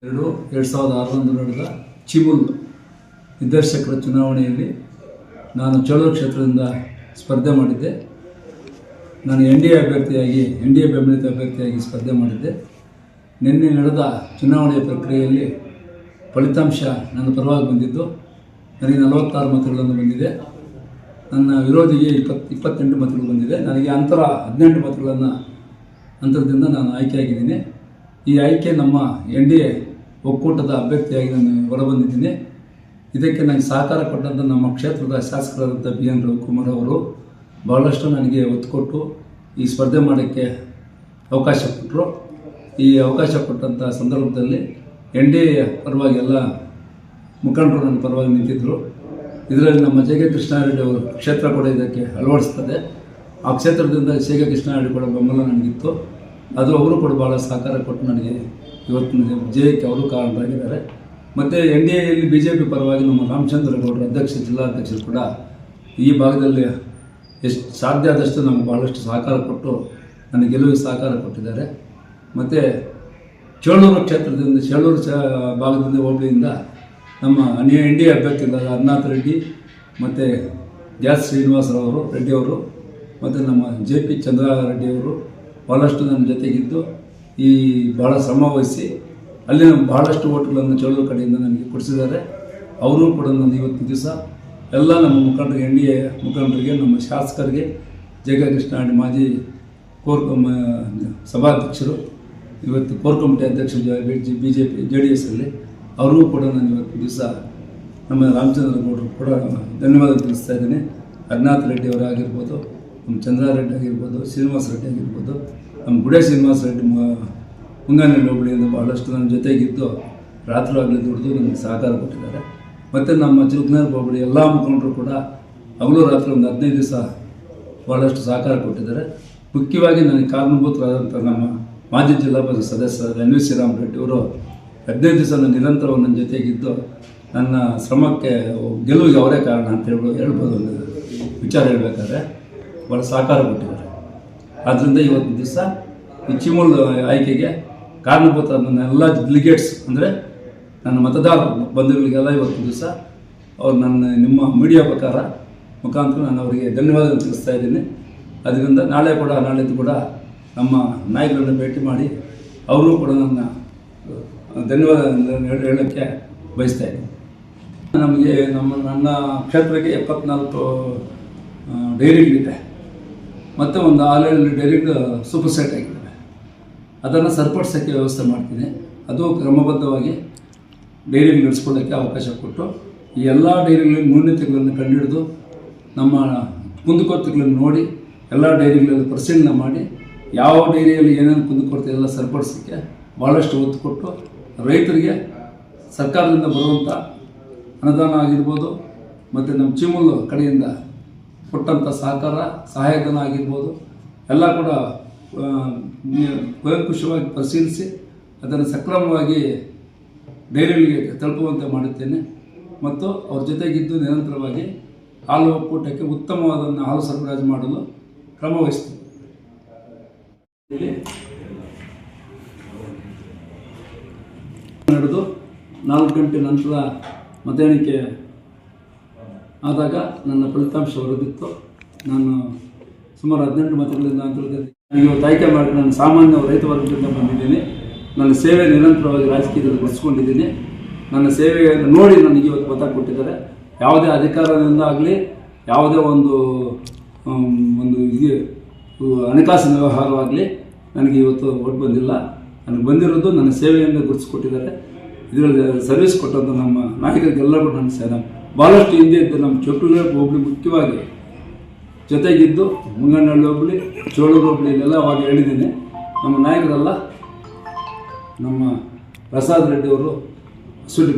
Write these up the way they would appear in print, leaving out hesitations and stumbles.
2006 ನಡೆದ ಚಿಮುಲ್ ನಿರ್ದೇಶಕರ ಚುನಾವಣೆಯಲ್ಲಿ ನಾನು ಚಳೂರು ಕ್ಷೇತ್ರದಿಂದ ಸ್ಪರ್ಧೆ ಮಾಡಿದ್ದೆ. ನಾನು NDA ಬೆಂಬಲಿತ ಅಭ್ಯರ್ಥಿಯಾಗಿ ಸ್ಪರ್ಧೆ ಮಾಡಿದ್ದೆ. ನಿನ್ನೆ ನಡೆದ ಚುನಾವಣೆಯ ಪ್ರಕ್ರಿಯೆಯಲ್ಲಿ ಫಲಿತಾಂಶ ನನ್ನ ಪರವಾಗಿ ಬಂದಿದ್ದು. ನನಗೆ 46 ಮತಗಳನ್ನು ಬಂದಿದೆ. ನನ್ನ ವಿರೋಧಿಗೆ 28 ಮತಗಳು ಬಂದಿದೆ. ನನಗೆ 18 ಮತಗಳನ್ನು ಅಂತರದಿಂದ ನಾನು ಆಯ್ಕೆಯಾಗಿದ್ದೀನಿ. ಈ ಆಯ್ಕೆ ನಮ್ಮ NDA ಒಕ್ಕೂಟದ ಅಭ್ಯರ್ಥಿಯಾಗಿ ನಾನು ಹೊರಬಂದಿದ್ದೀನಿ. ಇದಕ್ಕೆ ನನಗೆ ಸಹಕಾರ ಕೊಟ್ಟಂಥ ನಮ್ಮ ಕ್ಷೇತ್ರದ ಶಾಸಕರಾದಂಥ BN ರವಿಕುಮಾರ್ ಅವರು ಭಾಳಷ್ಟು ನನಗೆ ಒತ್ತು ಕೊಟ್ಟು ಈ ಸ್ಪರ್ಧೆ ಮಾಡೋಕ್ಕೆ ಅವಕಾಶ ಕೊಟ್ಟರು. ಈ ಅವಕಾಶ ಕೊಟ್ಟಂಥ ಸಂದರ್ಭದಲ್ಲಿ NDA ಪರವಾಗಿ ಎಲ್ಲ ಮುಖಂಡರು ನನ್ನ ಪರವಾಗಿ ನಿಂತಿದ್ದರು. ಇದರಲ್ಲಿ ನಮ್ಮ ಜೆ.ಕೆ. ಕೃಷ್ಣಾರೆಡ್ಡಿ ಅವರು ಕ್ಷೇತ್ರ ಕೂಡ ಇದಕ್ಕೆ ಅಳವಡಿಸ್ತದೆ. ಆ ಕ್ಷೇತ್ರದಿಂದ ಸಿ.ಕೆ. ಕೃಷ್ಣಾರೆಡ್ಡಿ ಕೂಡ ಬೆಂಬಲ ನನಗಿತ್ತು. ಅದು ಅವರು ಕೂಡ ಭಾಳ ಸಹಕಾರ ಕೊಟ್ಟು ನನಗೆ ಇವತ್ತಿನ ಜಯಕ್ಕೆ ಅವರು ಕಾರಣರಾಗಿದ್ದಾರೆ. ಮತ್ತು NDAಯಲ್ಲಿ BJP ಪರವಾಗಿ ನಮ್ಮ ರಾಮಚಂದ್ರಗೌಡರು ಜಿಲ್ಲಾಧ್ಯಕ್ಷರು ಕೂಡ ಈ ಭಾಗದಲ್ಲಿ ಎಷ್ಟು ಸಾಧ್ಯ ಆದಷ್ಟು ನಮಗೆ ಭಾಳಷ್ಟು ಸಹಕಾರ ಕೊಟ್ಟು ನನಗೆ ಗೆಲುವಿಗೆ ಸಹಕಾರ ಕೊಟ್ಟಿದ್ದಾರೆ. ಮತ್ತು ಚೇಳೂರು ಕ್ಷೇತ್ರದಿಂದ ಭಾಗದಿಂದ ಹೋಬಳಿಯಿಂದ ನಮ್ಮ NDA ಅಭ್ಯರ್ಥಿಗಳಾದ ಹರ್ನಾಥ್ ರೆಡ್ಡಿ ಮತ್ತು ಗ್ಯಾಸ್ ಶ್ರೀನಿವಾಸರವರು ರೆಡ್ಡಿಯವರು ಮತ್ತು ನಮ್ಮ JP ಚಂದ್ರಾರೆಡ್ಡಿಯವರು ಭಾಳಷ್ಟು ನನ್ನ ಜೊತೆಗಿದ್ದು ಈ ಭಾಳ ಶ್ರಮ ವಹಿಸಿ ಅಲ್ಲಿನ ಭಾಳಷ್ಟು ಓಟ್ಗಳನ್ನು ಚೇಳೂರು ಕಡೆಯಿಂದ ನನಗೆ ಕೊಡಿಸಿದ್ದಾರೆ. ಅವರು ಕೂಡ ನನ್ನ ಇವತ್ತಿನ ದಿವಸ ಎಲ್ಲ ನಮ್ಮ ಮುಖಂಡರಿಗೆ NDA ಮುಖಂಡರಿಗೆ ನಮ್ಮ ಶಾಸಕರಿಗೆ ಜೆ.ಕೆ. ಕೃಷ್ಣಾರೆಡ್ಡಿ ಮಾಜಿ ಸಭಾಧ್ಯಕ್ಷರು ಇವತ್ತು ಕೋರ್ ಕಮಿಟಿ ಅಧ್ಯಕ್ಷರು BJP JDSಲ್ಲಿ ಅವ್ರಿಗೂ ಕೂಡ ನಾನು ಇವತ್ತಿನ ದಿವಸ ನಮ್ಮ ರಾಮಚಂದ್ರಗೌಡರು ಕೂಡ ಧನ್ಯವಾದ ತಿಳಿಸ್ತಾ ಇದ್ದೀನಿ. ಹರ್ನಾಥ್ ರೆಡ್ಡಿ ಅವರಾಗಿರ್ಬೋದು, ನಮ್ಮ ಚಂದ್ರಾರೆಡ್ಡಿ ಆಗಿರ್ಬೋದು, ಶ್ರೀನಿವಾಸ ರೆಡ್ಡಿ ಆಗಿರ್ಬೋದು, ನಮ್ಮ ಗುಡೆ ಶ್ರೀನಿವಾಸ ರೆಡ್ಡಿ ಮುಂಗಾನಹಳ್ಳಿ ಹೋಬಳಿಯಿಂದ ಭಾಳಷ್ಟು ನನ್ನ ಜೊತೆಗಿದ್ದು ರಾತ್ರಿ ಆಗಲಿ ದುಡಿದು ನನಗೆ ಸಹಕಾರ ಕೊಟ್ಟಿದ್ದಾರೆ. ಮತ್ತು ನಮ್ಮ ಚಿಲ್ಕನೂರು ಹೋಬಳಿ ಎಲ್ಲ ಮುಖಂಡರು ಕೂಡ ಹಗಲು ರಾತ್ರಿ ಒಂದು 15 ದಿವಸ ಭಾಳಷ್ಟು ಸಹಕಾರ ಕೊಟ್ಟಿದ್ದಾರೆ. ಮುಖ್ಯವಾಗಿ ನನಗೆ ಕಾರಣಭೂತರಾದಂಥ ನಮ್ಮ ಮಾಜಿ ಜಿಲ್ಲಾ ಪರಿಷತ್ ಸದಸ್ಯರಾದ NV ಶ್ರೀರಾಮರೆಡ್ಡಿ ಅವರು 15 ದಿವಸ ನನ್ನ ನಿರಂತರವಾಗಿ ನನ್ನ ಜೊತೆಗಿದ್ದು ನನ್ನ ಶ್ರಮಕ್ಕೆ ಗೆಲುವಿಗೆ ಅವರೇ ಕಾರಣ ಅಂತ ಹೇಳ್ಬೋದು. ಒಂದು ವಿಚಾರ ಹೇಳಬೇಕಾದ್ರೆ ಭಾಳ ಸಹಕಾರ ಕೊಟ್ಟಿದ್ದಾರೆ. ಆದ್ದರಿಂದ ಇವತ್ತಿನ ದಿವಸ ಈ ಚಿಮುಲ್ ಆಯ್ಕೆಗೆ ಕಾರಣಭೂತ ನನ್ನ ಎಲ್ಲ ಡೆಲಿಗೇಟ್ಸ್ ಅಂದರೆ ನನ್ನ ಮತದಾರ ಬಂಧುಗಳಿಗೆಲ್ಲ ಇವತ್ತಿನ ದಿವಸ ಅವ್ರು ನಿಮ್ಮ ಮೀಡಿಯಾ ಮುಖಾಂತರ ನಾನು ಅವರಿಗೆ ಧನ್ಯವಾದ ತಿಳಿಸ್ತಾ ಇದ್ದೀನಿ. ಅದರಿಂದ ನಾಳೆದ್ದು ಕೂಡ ನಮ್ಮ ನಾಯಕರನ್ನು ಭೇಟಿ ಮಾಡಿ ಅವರು ಕೂಡ ನನ್ನ ಧನ್ಯವಾದ ಹೇಳೋಕ್ಕೆ ಬಯಸ್ತಾ ಇದ್ದೀನಿ. ನಮಗೆ ನನ್ನ ಕ್ಷೇತ್ರಕ್ಕೆ 74 ಡೈರಿಗಳಿದೆ ಮತ್ತು ಒಂದು 6 ಡೈರಿಗಳು ಸೂಪರ್ ಸೆಟ್ ಆಗಿದ್ದಾವೆ. ಅದನ್ನು ಸರಿಪಡಿಸೋಕ್ಕೆ ವ್ಯವಸ್ಥೆ ಮಾಡ್ತೀನಿ. ಅದು ಕ್ರಮಬದ್ಧವಾಗಿ ಡೈರಿಗಳು ನಡೆಸ್ಕೊಳ್ಳೋಕ್ಕೆ ಅವಕಾಶ ಕೊಟ್ಟು ಈ ಎಲ್ಲ ಡೈರಿಗಳಲ್ಲಿ ನ್ಯೂನತೆಗಳನ್ನು ಕಂಡುಹಿಡಿದು ನಮ್ಮ ಕುಂದುಕೊರತೆಗಳನ್ನು ನೋಡಿ ಎಲ್ಲ ಡೈರಿಗಳಲ್ಲಿ ಪರಿಶೀಲನೆ ಮಾಡಿ ಯಾವ ಡೈರಿಯಲ್ಲಿ ಏನೇನು ಕುಂದುಕೊರತೆ ಎಲ್ಲ ಸರಿಪಡಿಸೋಕ್ಕೆ ಭಾಳಷ್ಟು ಒತ್ತು ಕೊಟ್ಟು ರೈತರಿಗೆ ಸರ್ಕಾರದಿಂದ ಬರುವಂಥ ಅನುದಾನ ಆಗಿರ್ಬೋದು ಮತ್ತು ನಮ್ಮ ಚಿಮುಲ್ ಕಡೆಯಿಂದ ಕೊಟ್ಟಂಥ ಸಹಾಯಧನ ಆಗಿರ್ಬೋದು ಎಲ್ಲ ಕೂಡ ಕೂಲಂಕುಷವಾಗಿ ಪರಿಶೀಲಿಸಿ ಅದನ್ನು ಸಕ್ರಮವಾಗಿ ಡೈರಿಗಳಿಗೆ ತಲುಪುವಂತೆ ಮಾಡುತ್ತೇನೆ. ಮತ್ತು ಅವ್ರ ಜೊತೆಗಿದ್ದು ನಿರಂತರವಾಗಿ ಹಾಲು ಒಕ್ಕೂಟಕ್ಕೆ ಉತ್ತಮವಾದ ಹಾಲು ಸರಬರಾಜು ಮಾಡಲು ಕ್ರಮ ವಹಿಸ್ತೀನಿ. ನಡೆದು 4 ಗಂಟೆ ನಂತರ ಮತ ಎಣಿಕೆ ಆದಾಗ ನನ್ನ ಫಲಿತಾಂಶ ಹೊರಬಿತ್ತು. ನಾನು ಸುಮಾರು 18 ಮತಗಳಿಂದ ಅಂತರದಲ್ಲಿ ಇವತ್ತು ಆಯ್ಕೆ ಮಾಡಿ ನಾನು ಸಾಮಾನ್ಯ ರೈತ ವರ್ಗದಿಂದ ಬಂದಿದ್ದೀನಿ. ನನ್ನ ಸೇವೆ ನಿರಂತರವಾಗಿ ರಾಜಕೀಯದಲ್ಲಿ ಬಳಸ್ಕೊಂಡಿದ್ದೀನಿ. ನನ್ನ ಸೇವೆಯನ್ನು ನೋಡಿ ನನಗೆ ಇವತ್ತು ಮತ ಕೊಟ್ಟಿದ್ದಾರೆ. ಯಾವುದೇ ಅಧಿಕಾರದಿಂದ ಆಗಲಿ ಯಾವುದೇ ಒಂದು ಹಣಕಾಸಿನ ವ್ಯವಹಾರವಾಗಲಿ ನನಗೆ ಇವತ್ತು ಓಟ್ ಬಂದಿಲ್ಲ. ನನಗೆ ಬಂದಿರೋದು ನನ್ನ ಸೇವೆಯನ್ನು ಗುರುತಿಸ್ಕೊಟ್ಟಿದ್ದಾರೆ. ಇದರಲ್ಲಿ ಸರ್ವಿಸ್ ಕೊಟ್ಟಂಥ ನಮ್ಮ ನಾಯಕರಿಗೆಲ್ಲರೂ ನನ್ನ ಸೇನೆ ಭಾಳಷ್ಟು ಹಿಂದೆ ಇದ್ದು ನಮ್ಮ ಚೊಕ್ಕೂರು ಹೋಬಳಿ ಮುಖ್ಯವಾಗಿ ಜೊತೆಗಿದ್ದು ಮುಂಗನಹಳ್ಳಿ ಹೋಬಳಿ ಚೇಳೂರು ಹೋಬಳಿಯಲ್ಲೆಲ್ಲ ಅವಾಗ ಹೇಳಿದ್ದೀನಿ. ನಮ್ಮ ನಾಯಕರೆಲ್ಲ ನಮ್ಮ ಪ್ರಸಾದ್ ರೆಡ್ಡಿ ಅವರು,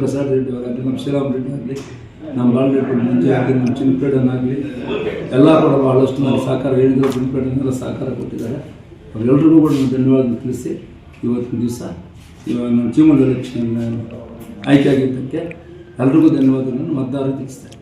ಪ್ರಸಾದ್ ರೆಡ್ಡಿ ಅವರಾಗಲಿ, ನಮ್ಮ ಶ್ರೀರಾಮ್ ರೆಡ್ಡಿ ಆಗಲಿ, ನಮ್ಮ ಬಾಲರೆಡ್ಡಿ ಮುಂಚೆ ಆಗಲಿ, ನಮ್ಮ ಚಿನ್ನಪೇಡನಾಗಲಿ ಎಲ್ಲ ಕೂಡ ಭಾಳಷ್ಟು ನನ್ನ ಸಹಕಾರ ಹೇಳಿದ್ರು. ಚಿನ್ನಪೇಡನೆಲ್ಲ ಸಹಕಾರ ಕೊಟ್ಟಿದ್ದಾರೆ. ಅವರೆಲ್ಲರಿಗೂ ಕೂಡ ನಾನು ಧನ್ಯವಾದ ತಿಳಿಸಿ ಇವತ್ತಿನ ದಿವಸ ನಮ್ಮ ಚಿಮುಲ್ ಎಲೆಕ್ಷನ್ ಆಯ್ಕೆ ಆಗಿದ್ದಕ್ಕೆ ಎಲ್ರಿಗೂ ಧನ್ಯವಾದಗಳನ್ನು ಮತದಾರರು ತಿಳಿಸ್ತಾರೆ.